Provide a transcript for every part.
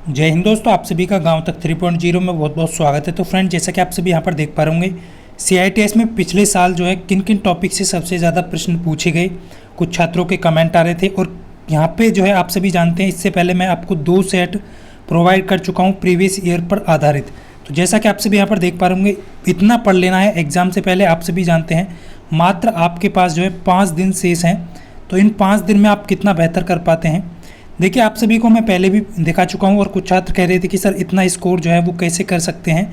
जय हिंद दोस्तों, आप सभी का गांव तक 3.0 में बहुत बहुत स्वागत है। तो फ्रेंड, जैसा कि आप सभी यहाँ पर देख पा रहे होंगे, CITS में पिछले साल जो है किन किन टॉपिक से सबसे ज़्यादा प्रश्न पूछे गए, कुछ छात्रों के कमेंट आ रहे थे। और यहाँ पे जो है आप सभी जानते हैं, इससे पहले मैं आपको 2 सेट प्रोवाइड कर चुका हूँ प्रीवियस ईयर पर आधारित। तो जैसा कि आप सभी यहाँ पर देख पा रहे होंगे, इतना पढ़ लेना है एग्ज़ाम से पहले। आप सभी जानते हैं मात्र आपके पास जो है 5 दिन शेष हैं, तो इन 5 दिन में आप कितना बेहतर कर पाते हैं। देखिए, आप सभी को मैं पहले भी दिखा चुका हूँ और कुछ छात्र कह रहे थे कि सर इतना स्कोर जो है वो कैसे कर सकते हैं।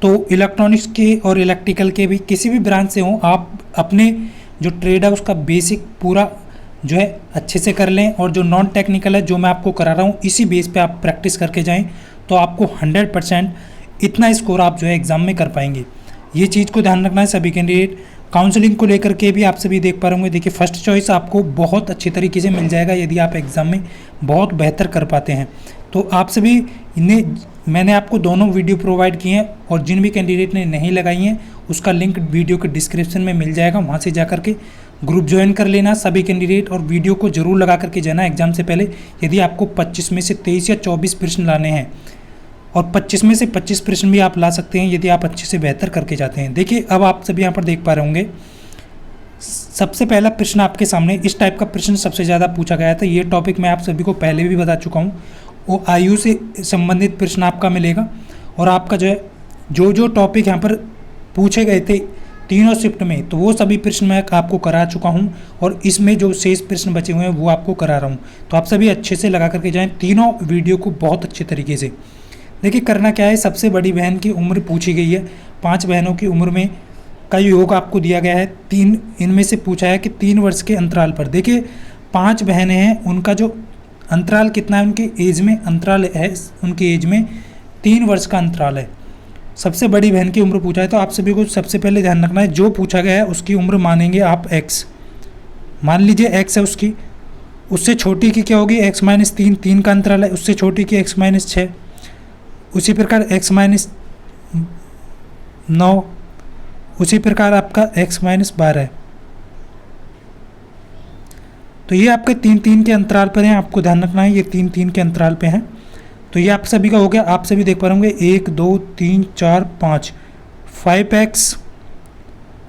तो इलेक्ट्रॉनिक्स के और इलेक्ट्रिकल के भी किसी भी ब्रांच से हों, आप अपने जो ट्रेड है उसका बेसिक पूरा जो है अच्छे से कर लें, और जो नॉन टेक्निकल है जो मैं आपको करा रहा हूँ इसी बेस पे आप प्रैक्टिस करके जाएं, तो आपको 100% इतना स्कोर आप जो है एग्ज़ाम में कर पाएंगे। ये चीज़ को ध्यान रखना है सभी कैंडिडेट। काउंसलिंग को लेकर के भी आप सभी देख पा रहे होंगे। देखिए, फर्स्ट चॉइस आपको बहुत अच्छी तरीके से मिल जाएगा यदि आप एग्ज़ाम में बहुत बेहतर कर पाते हैं। तो आप सभी मैंने आपको दोनों वीडियो प्रोवाइड किए हैं, और जिन भी कैंडिडेट ने नहीं लगाई हैं उसका लिंक वीडियो के डिस्क्रिप्शन में मिल जाएगा, वहाँ से जा कर के ग्रुप ज्वाइन कर लेना सभी कैंडिडेट। और वीडियो को ज़रूर लगा करके जाना एग्ज़ाम से पहले, यदि आपको 25 में से 23 या 24 प्रश्न लाने हैं, और 25 में से 25 प्रश्न भी आप ला सकते हैं यदि आप अच्छे से बेहतर करके जाते हैं। देखिए, अब आप सभी यहाँ पर देख पा रहे होंगे, सबसे पहला प्रश्न आपके सामने इस टाइप का प्रश्न सबसे ज़्यादा पूछा गया था। ये टॉपिक मैं आप सभी को पहले भी बता चुका हूँ। वो आयु से संबंधित प्रश्न आपका मिलेगा, और आपका जो है जो टॉपिक यहाँ पर पूछे गए थे तीनों शिफ्ट में, तो वो सभी प्रश्न मैं आपको करा चुका हूँ, और इसमें जो शेष प्रश्न बचे हुए हैं वो आपको करा रहा हूँ। तो आप सभी अच्छे से लगा करके जाएँ तीनों वीडियो को बहुत अच्छे तरीके से। देखिए, करना क्या है, सबसे बड़ी बहन की उम्र पूछी गई है। 5 बहनों की उम्र में का योग आपको दिया गया है। 3 इनमें से पूछा है कि 3 वर्ष के अंतराल पर। देखिए, 5 बहनें हैं, उनका जो अंतराल कितना है, उनके एज में अंतराल है, उनकी एज में 3 वर्ष का अंतराल है। सबसे बड़ी बहन की उम्र पूछा है, तो आप सभी को सबसे पहले ध्यान रखना है, जो पूछा गया है उसकी उम्र मानेंगे आप x। मान लीजिए x है उसकी, उससे छोटी की क्या होगी, x-3, 3 का अंतराल है, उससे छोटी की x-6, उसी प्रकार x-9, उसी प्रकार आपका x-12 है। तो ये आपके 3-3 के अंतराल पर हैं, आपको ध्यान रखना है, ये 3-3 के अंतराल पे हैं। तो ये आप सभी का हो गया। आप सभी देख पा रहे होंगे 1 2 3 4 5 5x,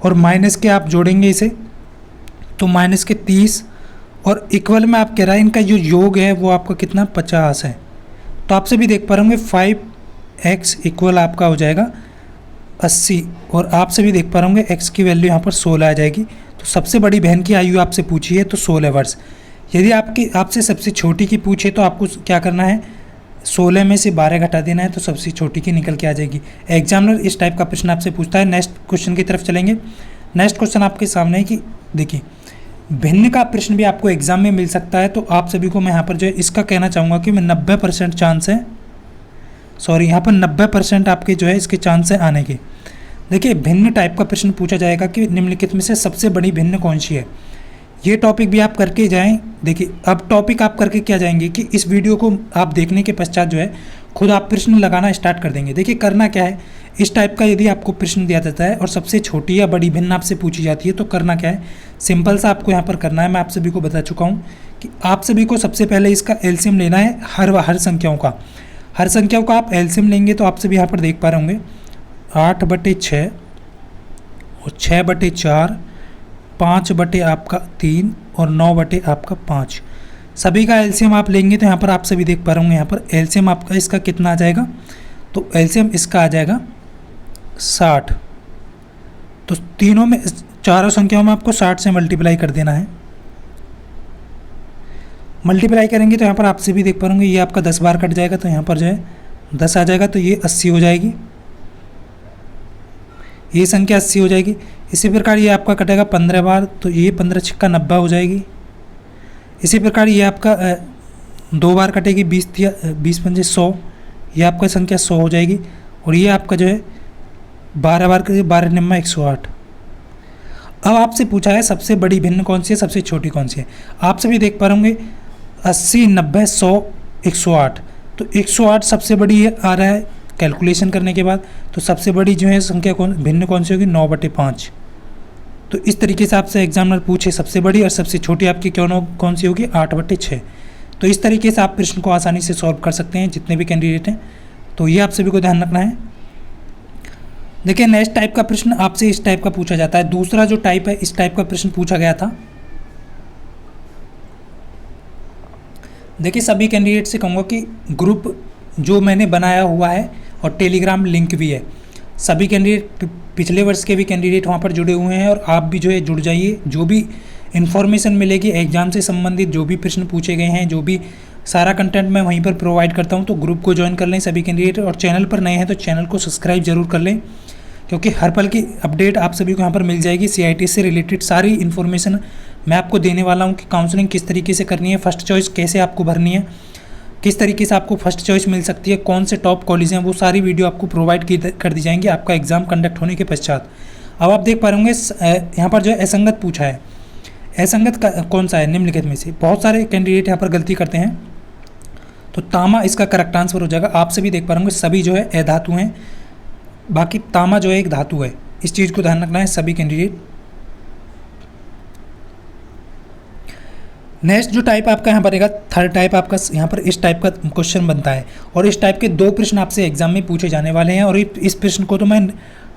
और माइनस के आप जोड़ेंगे इसे तो माइनस के 30, और इक्वल में आप कह रहा है इनका जो योग है वो आपका कितना 50 है। तो आप सभी देख पा रहे होंगे 5x इक्वल आपका हो जाएगा 80, और आप सभी देख पा रहे होंगे x की वैल्यू यहाँ पर 16 आ जाएगी। तो सबसे बड़ी बहन की आयु आपसे पूछी है तो 16 वर्ष। यदि आपसे सबसे छोटी की पूछे तो आपको क्या करना है, 16 में से 12 घटा देना है, तो सबसे छोटी की निकल के आ जाएगी। एग्जामिनर इस टाइप का प्रश्न आपसे पूछता है। नेक्स्ट क्वेश्चन की तरफ चलेंगे। नेक्स्ट क्वेश्चन आपके सामने है कि देखिए, भिन्न का प्रश्न भी आपको एग्जाम में मिल सकता है। तो आप सभी को मैं यहाँ पर जो है इसका कहना चाहूँगा कि मैं 90% चांस है, सॉरी यहाँ पर 90% आपके जो है इसके चांस है आने के। देखिए, भिन्न टाइप का प्रश्न पूछा जाएगा कि निम्नलिखित में से सबसे बड़ी भिन्न कौन सी है। ये टॉपिक भी आप करके जाएं। देखिए, अब टॉपिक आप करके क्या जाएंगे कि इस वीडियो को आप देखने के पश्चात जो है खुद आप प्रश्न लगाना स्टार्ट कर देंगे। देखिए, करना क्या है, इस टाइप का यदि आपको प्रश्न दिया जाता है और सबसे छोटी या बड़ी भिन्न आपसे पूछी जाती है, तो करना क्या है, सिंपल सा आपको यहाँ पर करना है। मैं आप सभी को बता चुका हूँ कि आप सभी को सबसे पहले इसका एलसीएम लेना है हर संख्याओं का। हर संख्याओं का आप एलसीएम लेंगे तो आप सभी यहाँ पर देख पा रहे होंगे 8/6 और 6/4, 5/ आपका 3 और 9/ आपका 5। सभी का एलसीएम आप लेंगे तो यहाँ पर आप सभी देख पा रहे होंगे, यहाँ पर एलसीएम आपका इसका कितना आ जाएगा, तो एलसीएम इसका आ जाएगा 60। तो तीनों में, चारों संख्याओं में आपको 60 से मल्टीप्लाई कर देना है। मल्टीप्लाई करेंगे तो यहाँ पर आप सभी देख पा रहे होंगे, ये आपका 10 बार कट जाएगा, तो यहाँ पर जो है 10 आ जाएगा, तो ये 80 हो जाएगी, ये संख्या 80 हो जाएगी। इसी प्रकार ये आपका कटेगा 15 बार, तो ये 15×6 90 हो जाएगी। इसी प्रकार ये आपका 2 बार कटेगी, 20×5 100, ये आपका संख्या 100 हो जाएगी। और ये आपका जो है 12 बार करेगी, 12×9 108। अब आपसे पूछा है सबसे बड़ी भिन्न कौन सी है, सबसे छोटी कौन सी है। आप सभी देख पा रहे होंगे 80 90 100 108, तो 108 सबसे बड़ी आ रहा है कैलकुलेशन करने के बाद। तो सबसे बड़ी जो है संख्या भिन्न कौन सी होगी, 9/5। तो इस तरीके से आपसे एग्जामिनर पूछे सबसे बड़ी और सबसे छोटी आपकी कौन सी होगी, 8/6। तो इस तरीके से आप प्रश्न को आसानी से सॉल्व कर सकते हैं जितने भी कैंडिडेट हैं। तो ये आप सभी को ध्यान रखना है। देखिए नेक्स्ट टाइप का प्रश्न आपसे इस टाइप का पूछा जाता है। दूसरा जो टाइप है, इस टाइप का प्रश्न पूछा गया था। देखिए सभी कैंडिडेट से कहूँगा कि ग्रुप जो मैंने बनाया हुआ है और टेलीग्राम लिंक भी है, सभी कैंडिडेट पिछले वर्ष के भी कैंडिडेट वहाँ पर जुड़े हुए हैं और आप भी जो है जुड़ जाइए। जो भी इन्फॉर्मेशन मिलेगी एग्ज़ाम से संबंधित, जो भी प्रश्न पूछे गए हैं, जो भी सारा कंटेंट मैं वहीं पर प्रोवाइड करता हूँ। तो ग्रुप को ज्वाइन कर लें सभी कैंडिडेट, और चैनल पर नए हैं तो चैनल को सब्सक्राइब जरूर कर लें, क्योंकि हर पल की अपडेट आप सभी को यहाँ पर मिल जाएगी। CIT से रिलेटेड सारी इन्फॉर्मेशन मैं आपको देने वाला हूँ कि काउंसलिंग किस तरीके से करनी है, फर्स्ट चॉइस कैसे आपको भरनी है, किस तरीके से आपको फर्स्ट चॉइस मिल सकती है, कौन से टॉप कॉलेज हैं, वो सारी वीडियो आपको प्रोवाइड कर दी जाएंगी आपका एग्ज़ाम कंडक्ट होने के पश्चात। अब आप देख पा रहे होंगे यहाँ पर जो है असंगत पूछा है। असंगत कौन सा है निम्नलिखित में से? बहुत सारे कैंडिडेट यहाँ पर गलती करते हैं, तो तामा इसका करेक्ट आंसर हो जाएगा। आप सभी देख पा रहे होंगे सभी जो है अधातु हैं, बाकी तामा जो है एक धातु है। इस चीज़ को ध्यान रखना है सभी कैंडिडेट। नेक्स्ट जो टाइप आपका यहाँ पर रहेगा, थर्ड टाइप आपका यहाँ पर इस टाइप का क्वेश्चन बनता है, और इस टाइप के 2 प्रश्न आपसे एग्जाम में पूछे जाने वाले हैं। और इस प्रश्न को तो मैं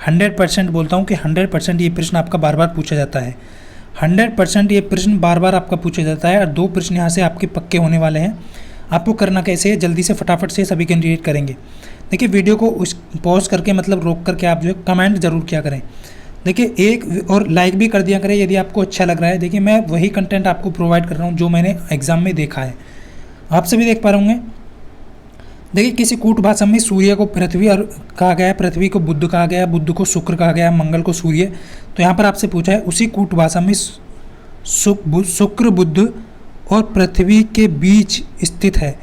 100% बोलता हूँ कि 100% ये प्रश्न आपका बार बार पूछा जाता है। 100% ये प्रश्न बार बार आपका पूछा जाता है, और 2 प्रश्न यहाँ से आपके पक्के होने वाले हैं। आपको करना कैसे है, जल्दी से फटाफट से सभी कैंडिडेट करेंगे। देखिए वीडियो को पॉज करके मतलब रोक करके आप जो है कमेंट जरूर किया करें। देखिए एक और लाइक भी कर दिया करें यदि आपको अच्छा लग रहा है। देखिए मैं वही कंटेंट आपको प्रोवाइड कर रहा हूँ जो मैंने एग्जाम में देखा है। आप सभी देख पा रहे होंगे। देखिए किसी कूट भाषा में सूर्य को पृथ्वी और कहा गया है, पृथ्वी को बुध कहा गया है, बुध को शुक्र कहा गया है, मंगल को सूर्य। तो यहाँ पर आपसे पूछा है उसी कूट भाषा में शुक्र बुध और पृथ्वी के बीच स्थित है।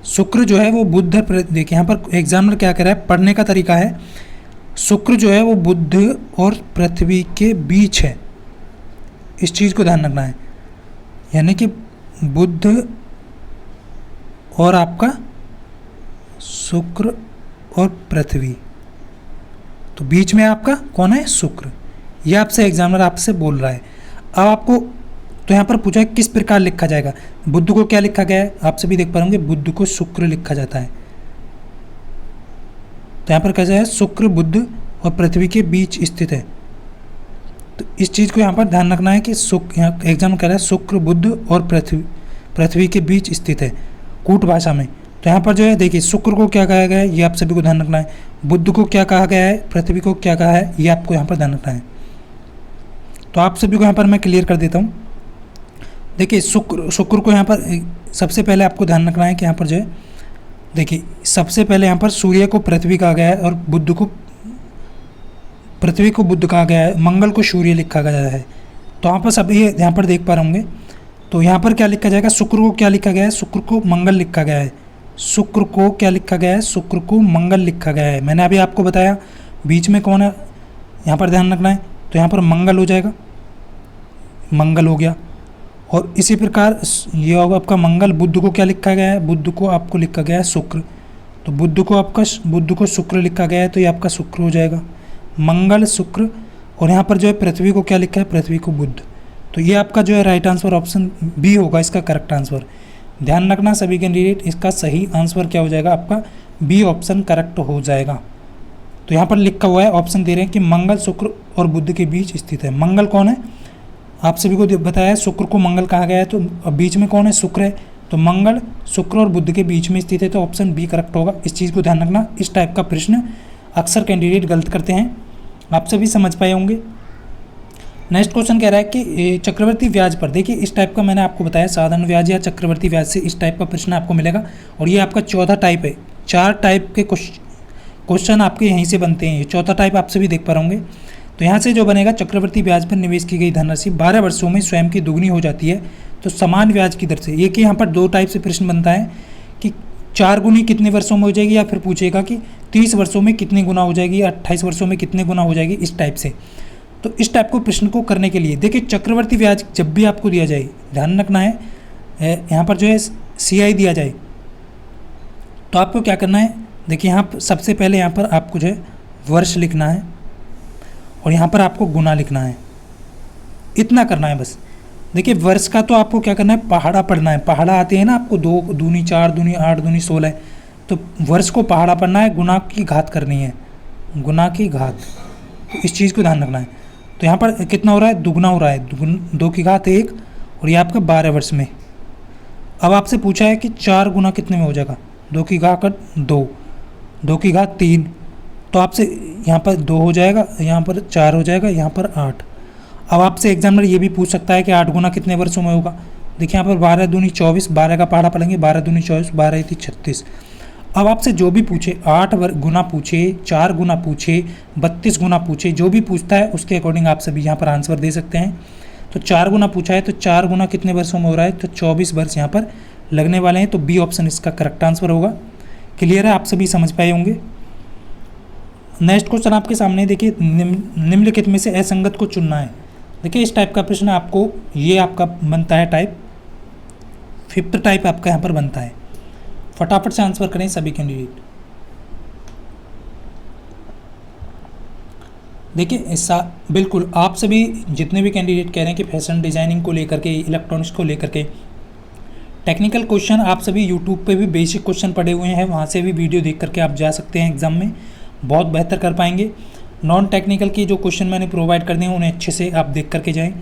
शुक्र जो है वो बुध, देखिए यहाँ पर एग्जामिनर क्या कह रहा है, पढ़ने का तरीका है, शुक्र जो है वो बुध और पृथ्वी के बीच है। इस चीज़ को ध्यान रखना है, यानी कि बुध और आपका शुक्र और पृथ्वी, तो बीच में आपका कौन है, शुक्र। यह आपसे एग्जामिनर आपसे बोल रहा है। अब आपको तो यहाँ पर पूछा है किस प्रकार लिखा जाएगा। बुध को क्या लिखा गया है, आप सभी देख पा होंगे, बुध को शुक्र लिखा जाता है। तो यहाँ पर कैसा है, शुक्र बुध और पृथ्वी के बीच स्थित है। तो इस चीज़ को यहाँ पर ध्यान रखना है कि शुक्र, यहाँ एग्जाम कह रहा है शुक्र बुध और पृथ्वी के बीच स्थित है कूट भाषा में। तो यहाँ पर जो है देखिए शुक्र को क्या कहा गया है, ये आप सभी को ध्यान रखना है। बुध को क्या कहा गया है, पृथ्वी को क्या कहा है, ये आपको यहाँ पर ध्यान रखना है। तो आप सभी को यहाँ पर मैं क्लियर कर देता हूँ। देखिए शुक्र को यहाँ पर सबसे पहले आपको ध्यान रखना है कि यहाँ पर जो है देखिए सबसे पहले यहाँ पर सूर्य को पृथ्वी कहा गया है और बुध को पृथ्वी को बुध कहा गया है, मंगल को सूर्य लिखा गया है। तो यहाँ पर सभी यहाँ पर देख पा रहे होंगे। तो यहाँ पर क्या लिखा जाएगा, शुक्र को क्या लिखा गया है, शुक्र को मंगल लिखा गया है। शुक्र को क्या लिखा गया है, शुक्र को मंगल लिखा गया है। मैंने अभी आपको बताया बीच में कौन है, यहाँ पर ध्यान रखना है। तो यहाँ पर मंगल हो जाएगा, मंगल हो गया। और इसी प्रकार ये होगा आपका मंगल। बुध को क्या लिखा गया है, बुध को आपको लिखा गया है शुक्र। तो बुध को शुक्र लिखा गया है, तो ये आपका शुक्र हो जाएगा, मंगल शुक्र। और यहाँ पर जो है पृथ्वी को क्या लिखा है, पृथ्वी को बुध। तो ये आपका जो है राइट आंसर ऑप्शन बी होगा इसका करेक्ट आंसर। ध्यान रखना सभी कैंडिडेट, इसका सही आंसर क्या हो जाएगा, आपका बी ऑप्शन करेक्ट हो जाएगा। तो यहाँ पर लिखा हुआ है, ऑप्शन दे रहे हैं कि मंगल शुक्र और बुध के बीच स्थित है। मंगल कौन है, आप सभी को बताया शुक्र को मंगल कहा गया है, तो बीच में कौन है, शुक्र है। तो मंगल शुक्र और बुध के बीच में स्थित है, तो ऑप्शन बी करेक्ट होगा। इस चीज़ को ध्यान रखना। इस टाइप का प्रश्न अक्सर कैंडिडेट गलत करते हैं, आप सभी समझ पाए होंगे। नेक्स्ट क्वेश्चन कह रहा है कि चक्रवर्ती ब्याज पर, देखिए इस टाइप का मैंने आपको बताया साधारण ब्याज या चक्रवर्ती ब्याज से इस टाइप का प्रश्न आपको मिलेगा। और ये आपका चौथा टाइप है। 4 टाइप के क्वेश्चन आपके यहीं से बनते हैं। ये चौथा टाइप आप सभी देख पा होंगे। तो यहाँ से जो बनेगा, चक्रवर्ती ब्याज पर निवेश की गई धनराशि 12 वर्षों में स्वयं की दुगनी हो जाती है तो समान ब्याज की दर से। ये कि यहाँ पर 2 टाइप से प्रश्न बनता है कि 4 गुनी कितने वर्षों में हो जाएगी, या फिर पूछेगा कि 30 वर्षों में कितने गुना हो जाएगी, या 28 वर्षों में कितने गुना हो जाएगी, इस टाइप से। तो इस टाइप को प्रश्न को करने के लिए देखिए चक्रवर्ती ब्याज जब भी आपको दिया जाए, ध्यान रखना है यहाँ पर जो है CI दिया जाए तो आपको क्या करना है। देखिए यहाँ सबसे पहले यहाँ पर आपको जो है वर्ष लिखना है और यहाँ पर आपको गुना लिखना है, इतना करना है बस। देखिए वर्ष का तो आपको क्या करना है, पहाड़ा पढ़ना है। पहाड़ा आते हैं ना आपको, 2 दूनी 4 दूनी 8 दूनी 16, तो वर्ष को पहाड़ा पढ़ना है, गुना की घात करनी है, गुना की घात। तो इस चीज़ को ध्यान रखना है। तो यहाँ पर कितना हो रहा है, दुगना हो रहा है, 2 की घात 1, और ये आपका 12 वर्ष में। अब आपसे पूछा है कि 4 गुना कितने में हो जाएगा, 2 की घात 2, 2 की घात 3, तो आपसे यहाँ पर 2 हो जाएगा, यहाँ पर 4 हो जाएगा, यहाँ पर 8। अब आपसे एग्जामिनर ये भी पूछ सकता है कि 8 गुना कितने वर्षों में होगा। देखिए यहाँ पर 12 दूनी 24, 12 का पहाड़ा पढ़ेंगे, 12 दूनी 24, 12 थी 36। अब आपसे जो भी पूछे, 8 गुना पूछे, 4 गुना पूछे, 32 गुना पूछे, जो भी पूछता है उसके अकॉर्डिंग आप सभी यहाँ पर आंसर दे सकते हैं। तो 4 गुना पूछा है, तो 4 गुना कितने वर्षों में हो रहा है, तो 24 वर्ष यहाँ पर लगने वाले हैं। तो बी ऑप्शन इसका करेक्ट आंसर होगा। क्लियर है, आप सभी समझ पाए होंगे। नेक्स्ट क्वेश्चन आपके सामने देखिए, निम्नलिखित में से असंगत को चुनना है। देखिए इस टाइप का प्रश्न आपको, ये आपका बनता है टाइप 5th टाइप आपका यहाँ पर बनता है। फटाफट से आंसर करें सभी कैंडिडेट। देखिए ऐसा बिल्कुल आप सभी जितने भी कैंडिडेट कह रहे हैं कि फैशन डिज़ाइनिंग को लेकर के, इलेक्ट्रॉनिक्स को लेकर के टेक्निकल क्वेश्चन, आप सभी यूट्यूब पे भी बेसिक क्वेश्चन पढ़े हुए हैं, वहाँ से भी वीडियो देख करके आप जा सकते हैं, एग्जाम में बहुत बेहतर कर पाएंगे। नॉन टेक्निकल की जो क्वेश्चन मैंने प्रोवाइड कर दिए हैं उन्हें अच्छे से आप देख करके जाएँ।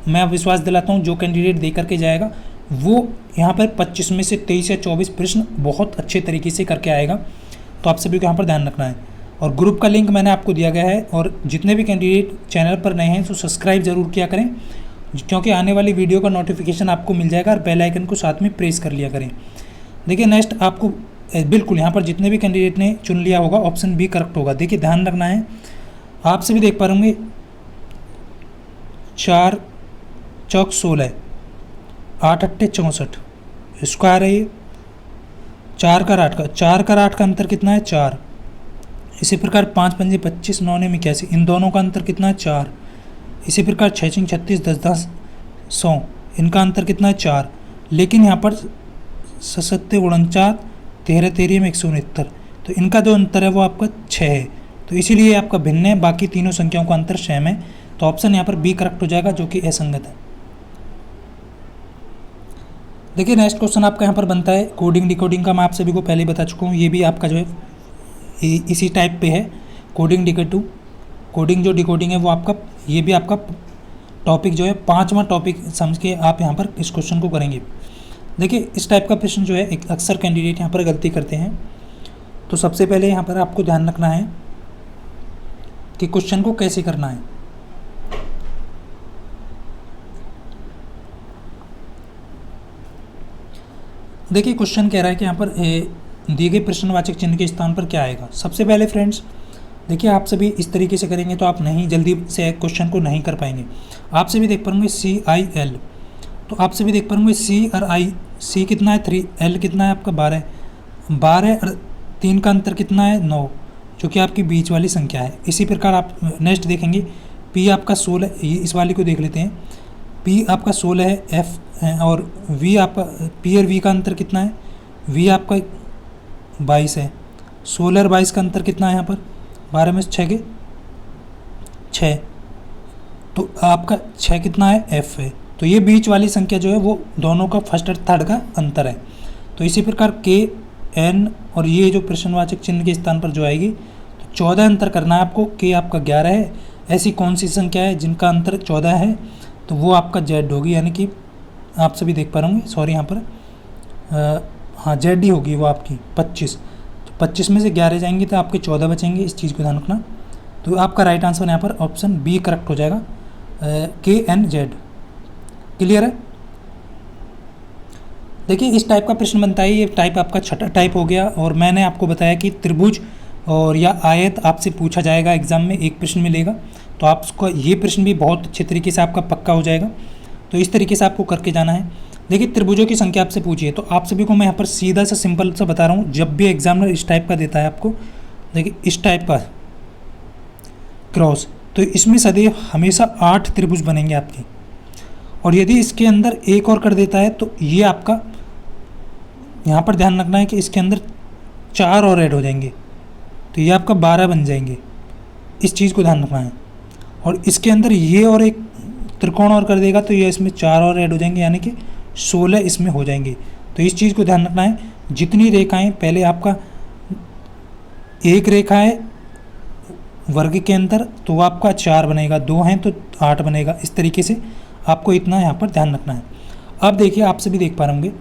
मैं विश्वास दिलाता हूँ जो कैंडिडेट दे करके जाएगा वो यहाँ पर 25 में से 23 या 24 प्रश्न बहुत अच्छे तरीके से करके आएगा। तो आप सभी को यहाँ पर ध्यान रखना है। और ग्रुप का लिंक मैंने आपको दिया गया है, और जितने भी कैंडिडेट चैनल पर नए हैं तो सब्सक्राइब जरूर किया करें, क्योंकि आने वाली वीडियो का नोटिफिकेशन आपको मिल जाएगा, और बेल आइकन को साथ में प्रेस कर लिया करें। देखिए नेक्स्ट आपको बिल्कुल यहाँ पर जितने भी कैंडिडेट ने चुन लिया होगा ऑप्शन बी करेक्ट होगा। देखिए ध्यान रखना है, आप सभी देख पा रहे होंगे 4 चौक 16, 8 अट्ठे 64 स्क्वायर है ये। 4 का 8 का, 4 का 8 का अंतर कितना है, 4। इसी प्रकार 5 पंजे 25, 9 ने 81, इन दोनों का अंतर कितना है, 4। इसी प्रकार 6 6 36, 10 10 100, इनका अंतर कितना है, 4। लेकिन यहाँ पर 7 49, 13 13 में 169, तो इनका जो अंतर है वो आपका 6 है। तो इसीलिए आपका भिन्न है, बाकी तीनों संख्याओं का अंतर सेम है। तो ऑप्शन यहाँ पर बी करेक्ट हो जाएगा, जो कि असंगत है। देखिए नेक्स्ट क्वेश्चन आपका यहाँ पर बनता है कोडिंग डिकोडिंग का। मैं आप सभी को पहले ही बता चुका हूँ, ये भी आपका जो है इसी टाइप पे है। कोडिंग डिकोडिंग, कोडिंग जो डिकोडिंग है वो आपका, ये भी आपका टॉपिक जो है 5वां टॉपिक समझ के आप यहाँ पर इस क्वेश्चन को करेंगे। देखिए इस टाइप का प्रश्न जो है एक अक्सर कैंडिडेट यहाँ पर गलती करते हैं। तो सबसे पहले यहाँ पर आपको ध्यान रखना है कि क्वेश्चन को कैसे करना है। देखिए क्वेश्चन कह रहा है कि यहाँ पर दिए गए प्रश्नवाचक चिन्ह के स्थान पर क्या आएगा। सबसे पहले फ्रेंड्स देखिए आप सभी इस तरीके से करेंगे तो आप नहीं जल्दी से क्वेश्चन को नहीं कर पाएंगे। आप सभी देख पाएंगे CIL, तो आप सभी देख पाएंगे C और I, C कितना है 3, L कितना है आपका 12, 12 और 3 का अंतर कितना है 9, जो कि आपकी बीच वाली संख्या है। इसी प्रकार आप नेक्स्ट देखेंगे P आपका 16, इस वाली को देख लेते हैं। P आपका 16 है, F है, और V आपका, P और V का अंतर कितना है, V आपका 22 है। 16 और 22 का अंतर कितना है यहाँ पर, 12 में 6 के 6, तो आपका 6 कितना है, F है। तो ये बीच वाली संख्या जो है वो दोनों का फर्स्ट और थर्ड का अंतर है। तो इसी प्रकार K, N और ये जो प्रश्नवाचक चिन्ह के स्थान पर जो आएगी, तो 14 अंतर करना है आपको। K आपका 11 है, ऐसी कौन सी संख्या है जिनका अंतर 14 है, तो वो आपका Z होगी, यानी कि आप सभी देख पा रहे होंगे, सॉरी यहाँ पर हाँ Z ही होगी वो आपकी 25। तो 25 में से 11 जाएंगे तो आपके 14 बचेंगे, इस चीज़ को ध्यान रखना। तो आपका राइट आंसर यहाँ पर ऑप्शन बी करेक्ट हो जाएगा, KNZ। क्लियर है। देखिए इस टाइप का प्रश्न बनता है, ये टाइप आपका छठा टाइप हो गया। और मैंने आपको बताया कि त्रिभुज और या आयत आपसे पूछा जाएगा एग्जाम में, एक प्रश्न मिलेगा, तो आपको ये प्रश्न भी बहुत अच्छे तरीके से आपका पक्का हो जाएगा। तो इस तरीके से आपको करके जाना है। देखिए त्रिभुजों की संख्या आपसे पूछिए, तो आप सभी को मैं यहाँ पर सीधा सा सिंपल सा बता रहा हूँ। जब भी एग्जामिनर इस टाइप का देता है आपको, देखिए इस टाइप का क्रॉस, तो इसमें सदैव हमेशा 8 त्रिभुज बनेंगे आपकी। और यदि इसके अंदर एक और कर देता है तो ये आपका यहाँ पर ध्यान रखना है कि इसके अंदर 4 और ऐड हो जाएंगे, तो ये आपका 12 बन जाएंगे, इस चीज़ को ध्यान रखना है। और इसके अंदर ये और एक त्रिकोण और कर देगा तो ये इसमें 4 और ऐड हो जाएंगे, यानी कि 16 इसमें हो जाएंगे। तो इस चीज़ को ध्यान रखना है, जितनी रेखाएं पहले आपका एक रेखा है वर्ग के अंदर तो वो आपका 4 बनेगा, 2 हैं तो 8 बनेगा। इस तरीके से आपको इतना यहाँ पर ध्यान रखना है। अब देखिए आप सभी देख पा रहे होंगे,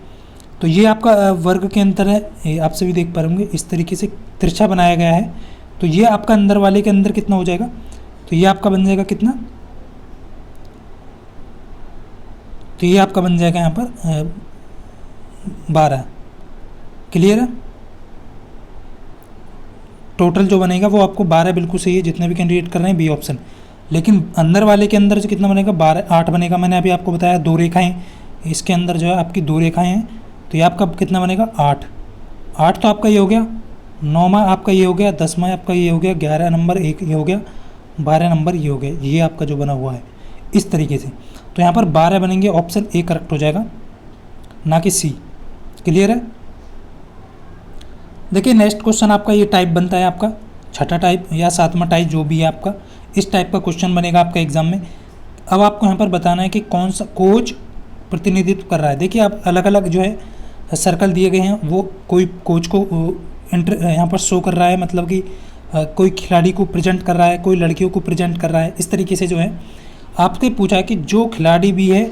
तो ये आपका वर्ग के अंदर है, ये आप सभी देख पा रहे होंगे इस तरीके से तिरछा बनाया गया है। तो ये आपका अंदर वाले के अंदर कितना हो जाएगा, तो ये आपका बन जाएगा कितना, तो ये आपका बन जाएगा यहाँ पर 12। क्लियर है, टोटल जो बनेगा वो आपको 12 बिल्कुल सही है, जितने भी कैंडिडेट कर रहे हैं बी ऑप्शन। लेकिन अंदर वाले के अंदर जो कितना बनेगा 12 8 बनेगा। मैंने अभी आपको बताया 2 रेखाएं, इसके अंदर जो है आपकी 2 रेखाएं हैं, तो ये आपका कितना बनेगा 8। 8 तो आपका ये हो गया, 9वां आपका ये हो गया, 10वां आपका ये हो गया, 11 नंबर एक ये हो गया, 12 नंबर ये हो गया। ये आपका जो बना हुआ है इस तरीके से, तो यहाँ पर 12 बनेंगे, ऑप्शन ए करेक्ट हो जाएगा, ना कि सी। क्लियर है। देखिए नेक्स्ट क्वेश्चन आपका ये टाइप बनता है आपका छठा टाइप या 7वां टाइप जो भी है आपका, इस टाइप का क्वेश्चन बनेगा आपका एग्जाम में। अब आपको यहाँ पर बताना है कि कौन सा कोच प्रतिनिधित्व कर रहा है। देखिए आप अलग अलग जो है सर्कल दिए गए हैं, वो कोई कोच को यहाँ पर शो कर रहा है, मतलब कि कोई खिलाड़ी को प्रेजेंट कर रहा है, कोई लड़कियों को प्रेजेंट कर रहा है। इस तरीके से जो है आपसे पूछा है कि जो खिलाड़ी भी है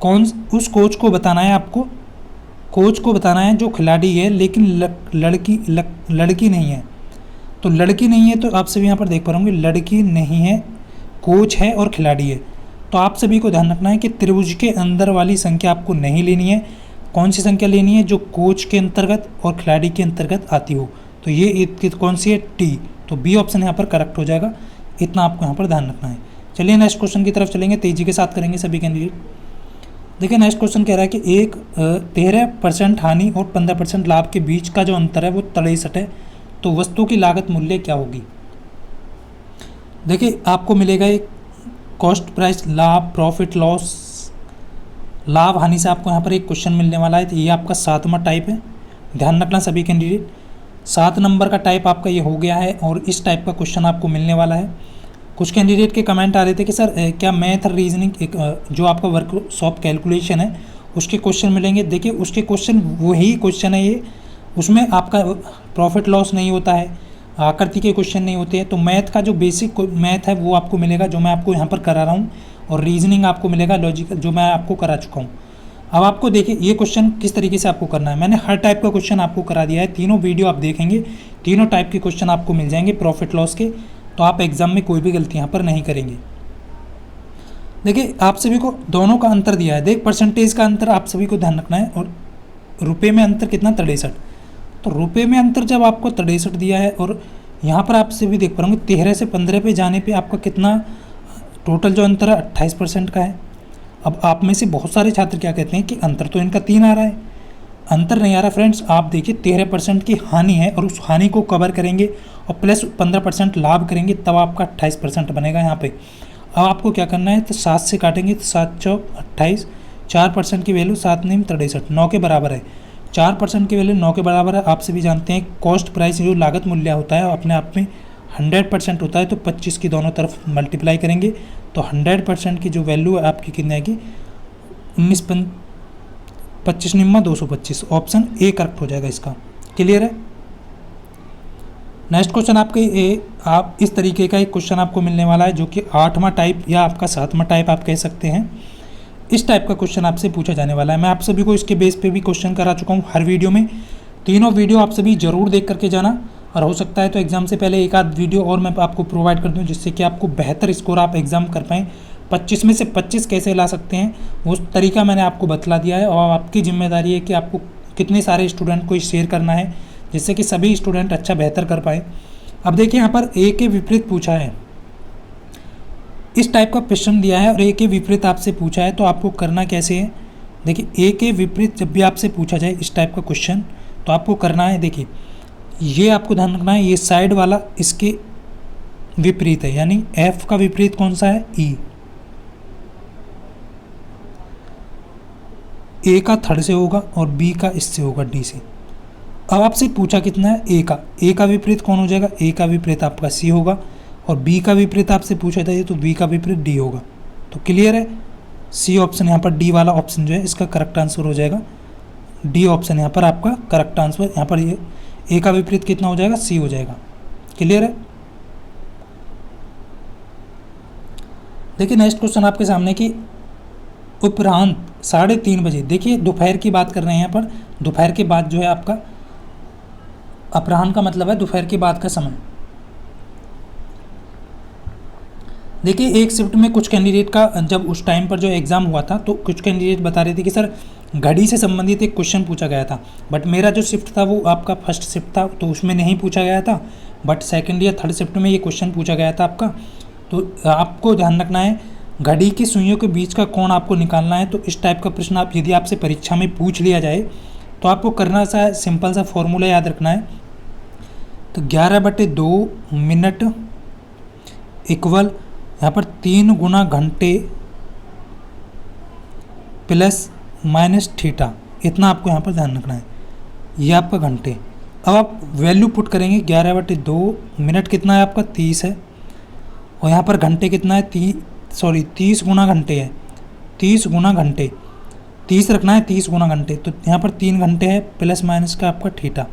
कौन, उस कोच को बताना है, आपको कोच को बताना है जो खिलाड़ी है लेकिन लड़की नहीं है। तो लड़की नहीं है तो आप सभी यहाँ पर देख पा रहे होंगे लड़की नहीं है, कोच है और खिलाड़ी है। तो आप सभी को ध्यान रखना है कि त्रिभुज के अंदर वाली संख्या आपको नहीं लेनी है। कौन सी संख्या लेनी है, जो कोच के अंतर्गत और खिलाड़ी के अंतर्गत आती हो। तो ये कौन सी है, टी। तो बी ऑप्शन यहाँ पर करेक्ट हो जाएगा। इतना आपको यहाँ पर ध्यान रखना है। चलिए नेक्स्ट क्वेश्चन की तरफ चलेंगे, तेजी के साथ करेंगे सभी कैंडिडेट। देखिए नेक्स्ट क्वेश्चन कह रहा है कि 13% हानि और 15% लाभ के बीच का जो अंतर है वो 63 है, तो वस्तु की लागत मूल्य क्या होगी। देखिए आपको मिलेगा एक कॉस्ट प्राइस, लाभ, प्रॉफिट लॉस, लाभ हानि से आपको यहाँ पर एक क्वेश्चन मिलने वाला है। तो ये आपका 7वां टाइप है, ध्यान रखना सभी कैंडिडेट। 7 नंबर का टाइप आपका ये हो गया है और इस टाइप का क्वेश्चन आपको मिलने वाला है। कुछ कैंडिडेट के कमेंट आ रहे थे कि सर क्या मैथ और रीजनिंग जो आपका वर्कशॉप कैलकुलेशन है उसके क्वेश्चन मिलेंगे। देखिए उसके क्वेश्चन वही क्वेश्चन है ये, उसमें आपका प्रॉफिट लॉस नहीं होता है, आकृति के क्वेश्चन नहीं होते हैं। तो मैथ का जो बेसिक मैथ है वो आपको मिलेगा जो मैं आपको यहाँ पर करा रहा हूँ, और रीजनिंग आपको मिलेगा लॉजिकल जो मैं आपको करा चुका हूँ। अब आपको देखिए ये क्वेश्चन किस तरीके से आपको करना है। मैंने हर टाइप का क्वेश्चन आपको करा दिया है, तीनों वीडियो आप देखेंगे, तीनों टाइप के क्वेश्चन आपको मिल जाएंगे प्रॉफिट लॉस के। तो आप एग्जाम में कोई भी गलती यहाँ पर नहीं करेंगे। देखिए आप सभी को दोनों का अंतर दिया है, देख परसेंटेज का अंतर आप सभी को ध्यान रखना है, और रुपए में अंतर कितना 63। तो रुपए में अंतर जब आपको 63 दिया है और यहाँ पर आप सभी देख पाएंगे 13 से 15 पे जाने पे आपका कितना टोटल जो अंतर है 28% का है। अब आप में से बहुत सारे छात्र क्या कहते हैं कि अंतर तो इनका 3 आ रहा है। अंतर नहीं आ रहा फ्रेंड्स, आप देखिए 13% की हानि है और उस हानि को कवर करेंगे और प्लस 15% लाभ करेंगे, तब आपका 28% बनेगा यहाँ पे। अब आपको क्या करना है, तो 7 से काटेंगे तो 7 चौक 28, 4% की वैल्यू 7 नीम 63, 9 के बराबर है। 4% की वैल्यू 9 के बराबर है। आप सभी जानते हैं कॉस्ट प्राइस जो लागत मूल्य होता है अपने आप में 100% होता है, तो 25 की दोनों तरफ मल्टीप्लाई करेंगे तो 100% की जो वैल्यू है आपकी कितनी आएगी 25 निम्मा 225, ऑप्शन ए करेक्ट हो जाएगा इसका। क्लियर है। नेक्स्ट क्वेश्चन आपके आप इस तरीके का एक क्वेश्चन आपको मिलने वाला है जो कि 8वां टाइप या आपका 7वां टाइप आप कह सकते हैं। इस टाइप का क्वेश्चन आपसे पूछा जाने वाला है। मैं आप सभी को इसके बेस पे भी क्वेश्चन करा चुका हूँ हर वीडियो में। तीनों वीडियो आप सभी जरूर देख करके जाना, और हो सकता है तो एग्ज़ाम से पहले एक आध वीडियो और मैं आपको प्रोवाइड कर दूँ जिससे कि आपको बेहतर स्कोर आप एग्ज़ाम कर पाएँ। 25 में से 25 कैसे ला सकते हैं वो तरीका मैंने आपको बतला दिया है, और आपकी जिम्मेदारी है कि आपको कितने सारे स्टूडेंट को शेयर करना है जिससे कि सभी स्टूडेंट अच्छा बेहतर कर पाए। अब देखिए यहाँ पर ए के विपरीत पूछा है, इस टाइप का प्रश्न दिया है और ए के विपरीत आपसे पूछा है, तो आपको करना कैसे है। देखिए ए के विपरीत जब भी आपसे पूछा जाए इस टाइप का क्वेश्चन तो आपको करना है, देखिए ये आपको ध्यान रखना है, ये साइड वाला इसके विपरीत है, यानी एफ का विपरीत कौन सा है, ई। ए का थर्ड से होगा और बी का इससे होगा, डी से। अब आपसे पूछा कितना है, ए का विपरीत कौन हो जाएगा, ए का विपरीत आपका सी होगा, और बी का विपरीत आपसे पूछा जाए तो बी का विपरीत डी होगा। तो क्लियर है, सी ऑप्शन यहाँ पर डी वाला ऑप्शन जो है इसका करेक्ट आंसर हो जाएगा। डी ऑप्शन यहाँ पर आपका करेक्ट आंसर, यहाँ पर ये ए का विपरीत कितना हो जाएगा, सी हो जाएगा। क्लियर है। देखिए नेक्स्ट क्वेश्चन आपके सामने कि उपरांत 3:30 बजे, देखिए दोपहर की बात कर रहे हैं यहाँ पर, दोपहर के बाद जो है आपका, अपराह्न का मतलब है दोपहर के बाद का समय। देखिए एक शिफ्ट में कुछ कैंडिडेट का जब उस टाइम पर जो एग्ज़ाम हुआ था तो कुछ कैंडिडेट बता रहे थे कि सर घड़ी से संबंधित एक क्वेश्चन पूछा गया था, बट मेरा जो शिफ्ट था वो आपका फर्स्ट शिफ्ट था तो उसमें नहीं पूछा गया था, बट सेकंड या थर्ड शिफ्ट में ये क्वेश्चन पूछा गया था आपका। तो आपको ध्यान रखना है घड़ी की सुइयों के बीच का कोण आपको निकालना है। तो इस टाइप का प्रश्न आप यदि आपसे परीक्षा में पूछ लिया जाए तो आपको करना सा सिंपल सा फॉर्मूला याद रखना है। तो 11/2 मिनट इक्वल यहाँ पर 3 गुना घंटे प्लस माइनस थीटा, इतना आपको यहाँ पर ध्यान रखना है। ये आपका घंटे, अब आप वैल्यू पुट करेंगे 11/2 मिनट कितना है आपका 30 है, और यहाँ पर घंटे कितना है 30 गुना घंटे है, 30 गुना घंटे, 30 रखना है 30 गुना घंटे। तो यहाँ पर 3 घंटे है प्लस माइनस का आपका थीटा।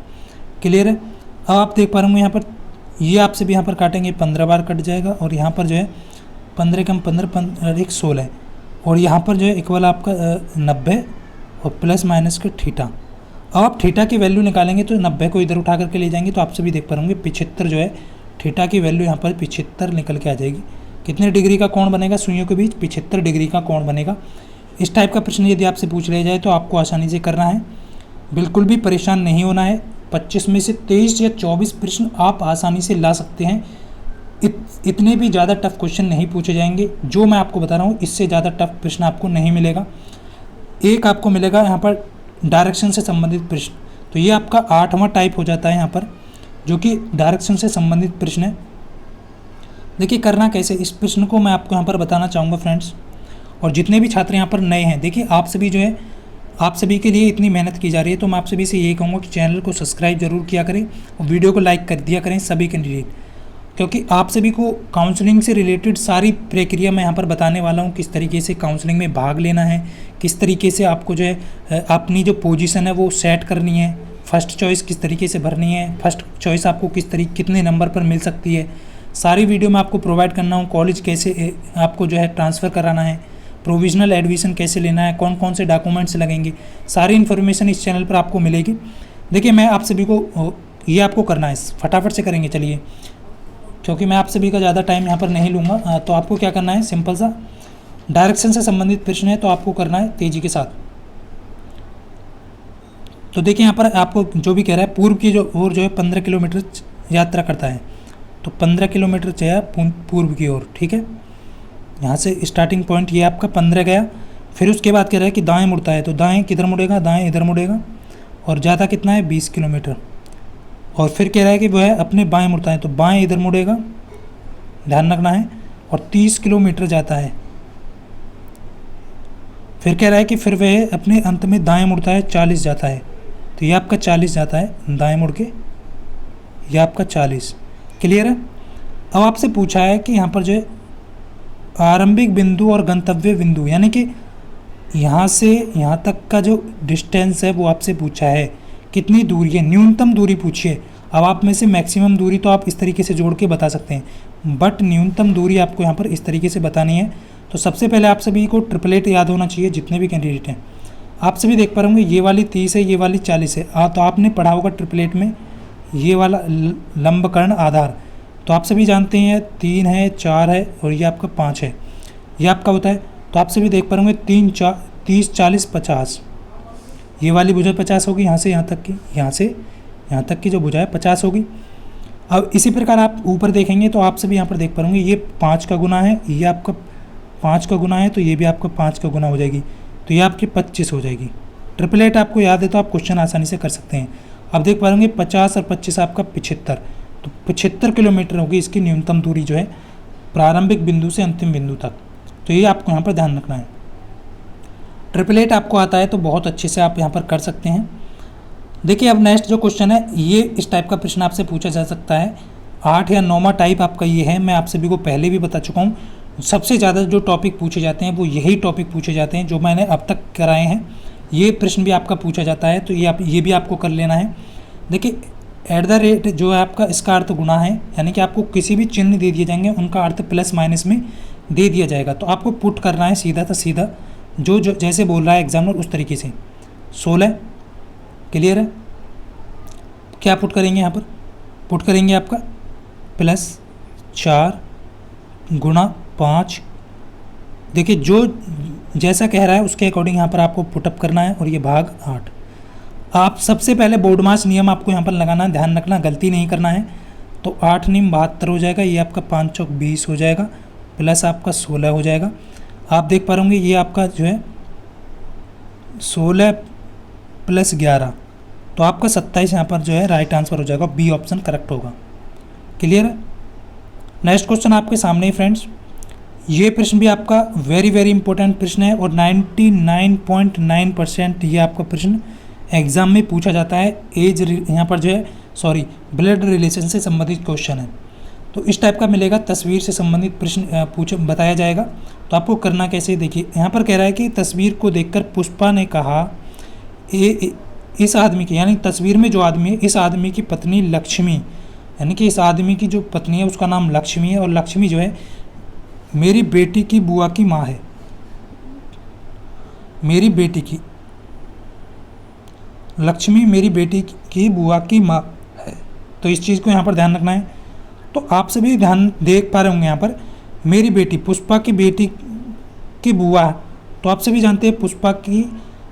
क्लियर है। अब आप देख पा रहे होंगे यहाँ पर ये आपसे भी यहाँ पर काटेंगे 15 बार कट जाएगा, और यहाँ पर जो है 15 कम 15 1 16, और यहाँ पर जो है इक्वल आपका 90 और प्लस माइनस का थीटा। अब आप थीटा की वैल्यू निकालेंगे तो 90 को इधर उठा करके ले जाएंगे तो आपसे भी देख पा रहे होंगे 75 जो है थीटा की वैल्यू यहाँ पर 75 निकल के आ जाएगी। कितने डिग्री का कोण बनेगा सुइयों के बीच, 75 डिग्री का कोण बनेगा। इस टाइप का प्रश्न यदि आपसे पूछ लिया जाए तो आपको आसानी से करना है, बिल्कुल भी परेशान नहीं होना है। 25 में से 23 या 24 प्रश्न आप आसानी से ला सकते हैं। इतने भी ज़्यादा टफ क्वेश्चन नहीं पूछे जाएंगे, जो मैं आपको बता रहा हूँ इससे ज़्यादा टफ प्रश्न आपको नहीं मिलेगा। एक आपको मिलेगा यहाँ पर डायरेक्शन से संबंधित प्रश्न, तो ये आपका 8वां टाइप हो जाता है यहाँ पर, जो कि डायरेक्शन से संबंधित प्रश्न है। देखिए करना कैसे, इस प्रश्न को मैं आपको यहाँ पर बताना चाहूँगा फ्रेंड्स, और जितने भी छात्र यहाँ पर नए हैं, देखिए आप सभी जो है, आप सभी के लिए इतनी मेहनत की जा रही है, तो मैं आप सभी से यही कहूँगा कि चैनल को सब्सक्राइब जरूर किया करें और वीडियो को लाइक कर दिया करें सभी कैंडिडेट, क्योंकि आप सभी को काउंसलिंग से रिलेटेड सारी प्रक्रिया मैं यहाँ पर बताने वाला हूँ। किस तरीके से काउंसलिंग में भाग लेना है, किस तरीके से आपको जो है अपनी जो पोजीशन है वो सेट करनी है, फर्स्ट चॉइस किस तरीके से भरनी है, फर्स्ट चॉइस आपको कितने नंबर पर मिल सकती है, सारी वीडियो मैं आपको प्रोवाइड करना हूँ। कॉलेज कैसे आपको जो है ट्रांसफ़र कराना है, प्रोविजनल एडमिशन कैसे लेना है, कौन कौन से डॉक्यूमेंट्स लगेंगे, सारी इन्फॉर्मेशन इस चैनल पर आपको मिलेगी। देखिए मैं आप सभी को ये आपको करना है, फटाफट से करेंगे चलिए, क्योंकि मैं आप सभी का ज़्यादा टाइम यहाँ पर नहीं लूँगा। तो आपको क्या करना है, सिंपल सा डायरेक्शन से संबंधित प्रश्न है तो आपको करना है तेज़ी के साथ। तो देखिए यहाँ पर आपको जो भी कह रहा है, पूर्व की जो ओर जो है 15 किलोमीटर यात्रा करता है, तो 15 किलोमीटर चाहिए पूर्व की ओर, ठीक है। यहाँ से स्टार्टिंग पॉइंट ये आपका 15 गया, फिर उसके बाद कह रहा है कि दाएं मुड़ता है, तो दाएं किधर मुड़ेगा, दाएं इधर मुड़ेगा, और ज़्यादा कितना है 20 किलोमीटर, और फिर कह रहा है कि वो है अपने बाएं मुड़ता है, तो बाएं इधर मुड़ेगा, ध्यान रखना है, और 30 किलोमीटर जाता है। फिर कह रहा है कि फिर वह अपने अंत में दाएं मुड़ता है, 40 जाता है, तो ये आपका 40 जाता है दाएं मुड़ के, ये आपका 40। क्लियर है। अब आपसे पूछा है कि यहाँ पर जो है आरंभिक बिंदु और गंतव्य बिंदु, यानी कि यहाँ से यहाँ तक का जो डिस्टेंस है वो आपसे पूछा है, कितनी दूरी है, न्यूनतम दूरी पूछिए। अब आप में से मैक्सिमम दूरी तो आप इस तरीके से जोड़ के बता सकते हैं, बट न्यूनतम दूरी आपको यहाँ पर इस तरीके से बतानी है। तो सबसे पहले आप सभी को ट्रिपलेट याद होना चाहिए, जितने भी कैंडिडेट हैं। आप सभी देख पा रहे होंगे ये वाली 30 है, ये वाली 40 है। तो आपने पढ़ा होगा ट्रिपलेट में ये वाला लंबकर्ण आधार, तो आप सभी जानते हैं 3 है, 4 है, और ये आपका 5 है, ये आपका होता है। तो आप सभी देख पा रहे होंगे 3 4 30 40 50, ये वाली भुजा 50 होगी, यहाँ से यहाँ तक की, यहाँ से यहाँ तक की जो भुजा है 50 होगी। अब इसी प्रकार आप ऊपर देखेंगे तो आप सभी यहाँ पर देख पा रहे होंगे ये 5 का गुना है, ये आपका 5 का गुना है, तो ये भी आपका 5 का गुना हो जाएगी, तो ये आपकी 25 हो जाएगी। ट्रिपलेट आपको याद है तो आप क्वेश्चन आसानी से कर सकते हैं। अब देख पा रहे 50 और 25 आपका 75, तो 75 किलोमीटर होगी इसकी न्यूनतम दूरी जो है प्रारंभिक बिंदु से अंतिम बिंदु तक। तो ये आपको यहाँ पर ध्यान रखना है। ट्रिपलेट आपको आता है तो बहुत अच्छे से आप यहाँ पर कर सकते हैं। देखिए अब नेक्स्ट जो क्वेश्चन है, ये इस टाइप का प्रश्न आपसे पूछा जा सकता है। 8 या 9वां टाइप आपका ये है, मैं आप सभी को पहले भी बता चुका हूँ। सबसे ज़्यादा जो टॉपिक पूछे जाते हैं वो यही टॉपिक पूछे जाते हैं जो मैंने अब तक कराए हैं। ये प्रश्न भी आपका पूछा जाता है, तो ये भी आपको कर लेना है। देखिए एट द रेट जो है आपका, इसका अर्थ गुणा है, यानी कि आपको किसी भी चिन्ह दे दिए जाएंगे उनका अर्थ प्लस माइनस में दे दिया जाएगा। तो आपको पुट करना है सीधा तो सीधा, जो जैसे बोल रहा है एग्जामिनर उस तरीके से। 16 क्लियर है। क्या पुट करेंगे यहाँ पर, पुट करेंगे आपका +4 गुणा 5। देखिए जो जैसा कह रहा है उसके अकॉर्डिंग यहाँ पर आपको पुटअप करना है, और ये भाग 8। आप सबसे पहले बोर्ड मास नियम आपको यहाँ पर लगाना है, ध्यान रखना, गलती नहीं करना है। तो 8 नियम 72 हो जाएगा, ये आपका 5 चौक 20 हो जाएगा, प्लस आपका 16 हो जाएगा। आप देख पा रहे होंगे ये आपका जो है 16 + 11, तो आपका 27 यहाँ पर जो है राइट आंसर हो जाएगा, बी ऑप्शन करेक्ट होगा। क्लियर है। नेक्स्ट क्वेश्चन आपके सामने ही फ्रेंड्स, ये प्रश्न भी आपका वेरी इंपॉर्टेंट प्रश्न है, और 99.9% ये आपका प्रश्न एग्जाम में पूछा जाता है। एज यहाँ पर जो है ब्लड रिलेशन से संबंधित क्वेश्चन है, तो इस टाइप का मिलेगा, तस्वीर से संबंधित प्रश्न बताया जाएगा। तो आपको करना कैसे, देखिए यहाँ पर कह रहा है कि तस्वीर को देखकर पुष्पा ने कहा इस आदमी की, यानी तस्वीर में जो आदमी है इस आदमी की पत्नी लक्ष्मी, यानी कि इस आदमी की जो पत्नी है उसका नाम लक्ष्मी है, और लक्ष्मी जो है मेरी बेटी की बुआ की माँ है। मेरी बेटी की लक्ष्मी मेरी बेटी की बुआ की माँ है, तो इस चीज़ को यहाँ पर ध्यान रखना है। तो आप सभी ध्यान देख पा रहे होंगे यहाँ पर, मेरी बेटी पुष्पा की बेटी की बुआ, तो आप सभी जानते हैं पुष्पा की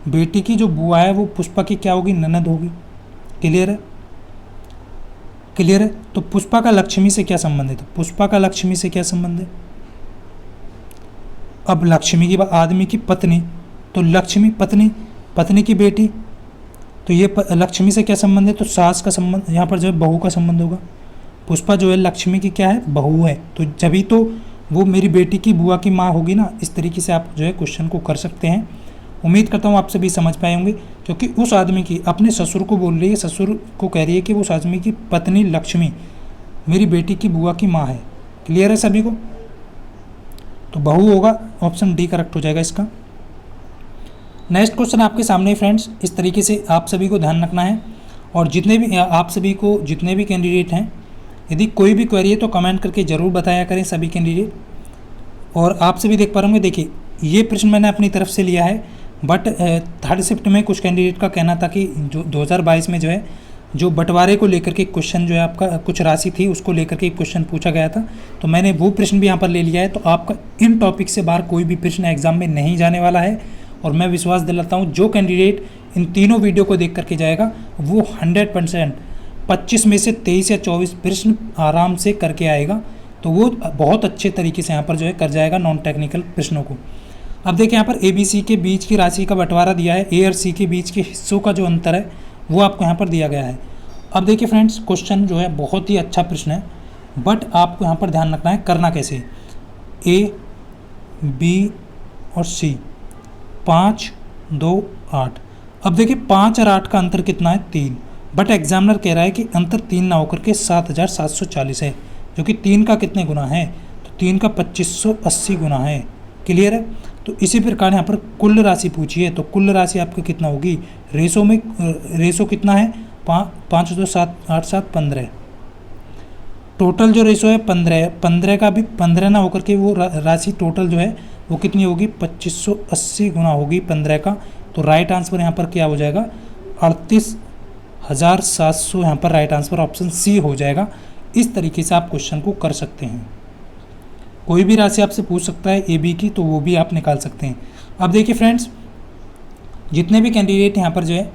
बेटी की जो बुआ है वो पुष्पा की क्या होगी, ननद होगी। क्लियर है, क्लियर है। तो पुष्पा का लक्ष्मी से क्या संबंध है, तो पुष्पा का लक्ष्मी से क्या संबंध है। अब लक्ष्मी की आदमी की पत्नी, तो लक्ष्मी पत्नी की बेटी, तो ये लक्ष्मी से क्या संबंध है, तो सास का संबंध, यहाँ पर जो है बहू का संबंध होगा। पुष्पा जो है लक्ष्मी की क्या है, बहू है, तो जभी तो वो मेरी बेटी की बुआ की माँ होगी ना। इस तरीके से आप जो है क्वेश्चन को कर सकते हैं। उम्मीद करता हूँ आप सभी समझ पाए होंगे, क्योंकि उस आदमी की अपने ससुर को बोल रही है, ससुर को कह रही है कि उस आदमी की पत्नी लक्ष्मी मेरी बेटी की बुआ की माँ है। क्लियर है सभी को। तो बहू होगा, ऑप्शन डी करेक्ट हो जाएगा इसका। नेक्स्ट क्वेश्चन आपके सामने फ्रेंड्स, इस तरीके से आप सभी को ध्यान रखना है, और जितने भी कैंडिडेट हैं, यदि कोई भी क्वेरी है तो कमेंट करके ज़रूर बताया करें सभी कैंडिडेट। और आप सभी देख पा रहे होंगे, देखिए ये प्रश्न मैंने अपनी तरफ से लिया है, बट थर्ड शिफ्ट में कुछ कैंडिडेट का कहना था कि जो 2022 में जो है जो बंटवारे को लेकर के क्वेश्चन जो है आपका कुछ राशि थी उसको लेकर के क्वेश्चन पूछा गया था, तो मैंने वो प्रश्न भी यहाँ पर ले लिया है। तो आपका इन टॉपिक से बाहर कोई भी प्रश्न एग्जाम में नहीं जाने वाला है, और मैं विश्वास दिलाता हूँ जो कैंडिडेट इन तीनों वीडियो को देख करके जाएगा वो 100% 25 में से 23 या 24 प्रश्न आराम से करके आएगा, तो वो बहुत अच्छे तरीके से यहाँ पर जो है कर जाएगा नॉन टेक्निकल प्रश्नों को। अब देखिए यहाँ पर ABC के बीच की राशि का बंटवारा दिया है, A और C के बीच के हिस्सों का जो अंतर है वो आपको यहाँ पर दिया गया है। अब देखिए फ्रेंड्स, क्वेश्चन जो है बहुत ही अच्छा प्रश्न है, बट आपको यहाँ पर ध्यान रखना है करना कैसे। A, B और C 5, 2, 8। अब देखिए 5 और 8 का अंतर कितना है, 3, बट एग्जामिनर कह रहा है कि अंतर 3 ना होकर के 7740 है, जो कि 3 का कितने गुना है, तो 3 का 2580 गुना है। क्लियर है। तो इसी प्रकार यहाँ पर कुल राशि पूछी है, तो कुल राशि आपकी कितना होगी, रेशो कितना है, 5, 2, 7, 8, 7, 15। टोटल जो रेशो है 15 है, 15 का भी 15 ना होकर के वो राशि टोटल जो है वो कितनी होगी, 2580 गुना होगी 15 का। तो राइट आंसर यहाँ पर क्या हो जाएगा, 38,700 यहाँ पर राइट आंसर ऑप्शन सी हो जाएगा। इस तरीके से आप क्वेश्चन को कर सकते हैं। कोई भी राशि आपसे पूछ सकता है AB की, तो वो भी आप निकाल सकते हैं। अब देखिए फ्रेंड्स, जितने भी कैंडिडेट यहाँ पर जो है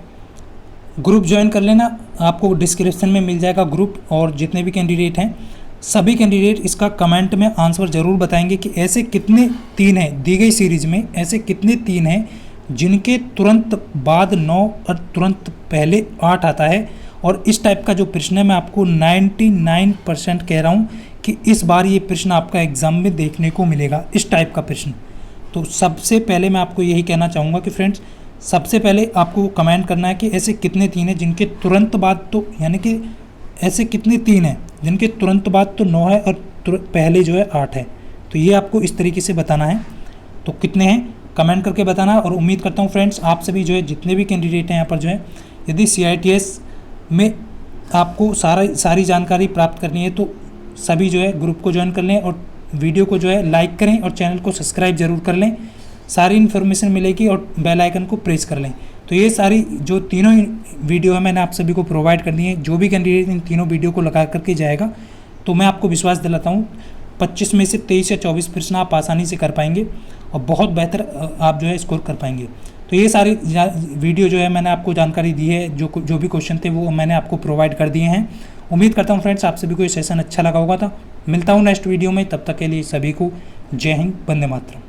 ग्रुप ज्वाइन कर लेना, आपको डिस्क्रिप्शन में मिल जाएगा ग्रुप, और जितने भी कैंडिडेट हैं सभी कैंडिडेट इसका कमेंट में आंसर ज़रूर बताएंगे कि ऐसे कितने 3 हैं दी गई सीरीज में, ऐसे कितने 3 हैं जिनके तुरंत बाद 9 और तुरंत पहले 8 आता है। और इस टाइप का जो प्रश्न है मैं आपको 99% कह रहा हूँ कि इस बार ये प्रश्न आपका एग्ज़ाम में देखने को मिलेगा, इस टाइप का प्रश्न। तो सबसे पहले मैं आपको यही कहना चाहूँगा कि फ्रेंड्स, सबसे पहले आपको कमेंट करना है कि ऐसे कितने 3 हैं जिनके तुरंत बाद तो, यानी कि ऐसे कितने 3 हैं जिनके तुरंत बाद तो 9 है और पहले जो है 8 है। तो ये आपको इस तरीके से बताना है। तो कितने हैं कमेंट करके बताना। और उम्मीद करता हूँ फ्रेंड्स आप सभी जो है जितने भी कैंडिडेट हैं यहाँ पर जो है, यदि CITS में आपको सारी जानकारी प्राप्त करनी है तो सभी जो है ग्रुप को ज्वाइन कर लें और वीडियो को जो है लाइक करें और चैनल को सब्सक्राइब जरूर कर लें। सारी इन्फॉर्मेशन मिलेगी और बेल आइकन को प्रेस कर लें। तो ये सारी जो तीनों वीडियो है मैंने आप सभी को प्रोवाइड कर दी है। जो भी कैंडिडेट इन तीनों वीडियो को लगा करके जाएगा तो मैं आपको विश्वास दिलाता हूँ 25 में से 23 या 24 प्रश्न आप आसानी से कर पाएंगे और बहुत बेहतर आप जो है स्कोर कर पाएंगे। तो ये सारी वीडियो जो है मैंने आपको जानकारी दी है, जो भी क्वेश्चन थे वो मैंने आपको प्रोवाइड कर दिए हैं। उम्मीद करता हूँ फ्रेंड्स आप सभी को ये सेशन अच्छा लगा होगा। था मिलता हूँ नेक्स्ट वीडियो में, तब तक के लिए सभी को जय हिंद, वंदे मातरम।